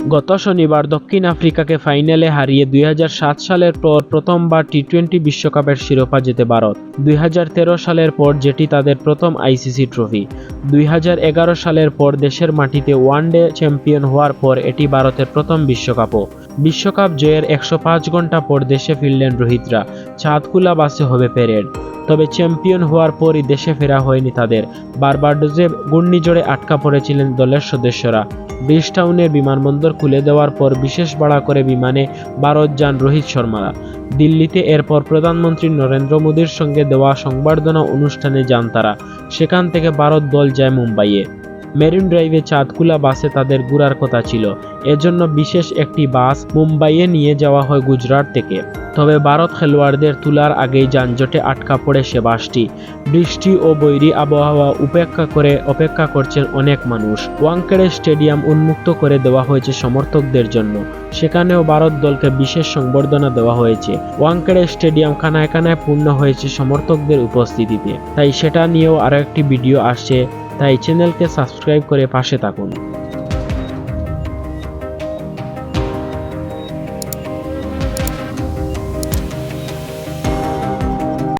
গত শনিবার দক্ষিণ আফ্রিকাকে ফাইনালে হারিয়ে 2007 সালের পর প্রথমবার টি-20 বিশ্বকাপের শিরোপা জেতে ভারত। 2013 সালের পর যেটি তাদের প্রথম আইসিসি ট্রফি। 2011 সালের পর দেশের মাটিতে ওয়ানডে চ্যাম্পিয়ন হওয়ার পর এটি ভারতের প্রথম বিশ্বকাপও। বিশ্বকাপ জয়ের 105 ঘন্টা পর দেশে ফিরলেন রোহিতরা। চাঁদকুলা বাসে হবে প্যারেড। তবে চ্যাম্পিয়ন হওয়ার পরই দেশে ফেরা হয়নি তাদের। বারবাডোসে ঘূর্ণিঝড়ে আটকা পড়েছিলেন দলের সদস্যরা। ব্রিজটাউনের বিমানবন্দর খুলে দেওয়ার পর বিশেষ ভাড়া করে বিমানে ভারত যান রোহিত শর্মারা। দিল্লিতে এরপর প্রধানমন্ত্রী নরেন্দ্র মোদীর সঙ্গে দেওয়া সংবর্ধনা অনুষ্ঠানে যান তারা। সেখান থেকে ভারত দল যায় মুম্বাইয়ে। মেরিন ড্রাইভে চাঁদকুলা বাসে তাদের ঘোরার কথা ছিল। এজন্য বিশেষ একটি বাস মুম্বাইয়ে নিয়ে যাওয়া হয় গুজরাট থেকে। তবে ভারত খেলোয়াড়দের তোলার আগেই যানজটে আটকা পড়ে সে বাসটি। বৃষ্টি ও বৈরী আবহাওয়া অপেক্ষা করছেন অনেক মানুষ। ওয়াংখেড়ে স্টেডিয়াম উন্মুক্ত করে দেওয়া হয়েছে সমর্থকদের জন্য। সেখানেও ভারত দলকে বিশেষ সংবর্ধনা দেওয়া হয়েছে। ওয়াংখেড়ে স্টেডিয়াম খানায় খানায় পূর্ণ হয়েছে সমর্থকদের উপস্থিতিতে। তাই সেটা নিয়েও আরও একটি ভিডিও আসছে। তাই চ্যানেলকে সাবস্ক্রাইব করে পাশে থাকুন।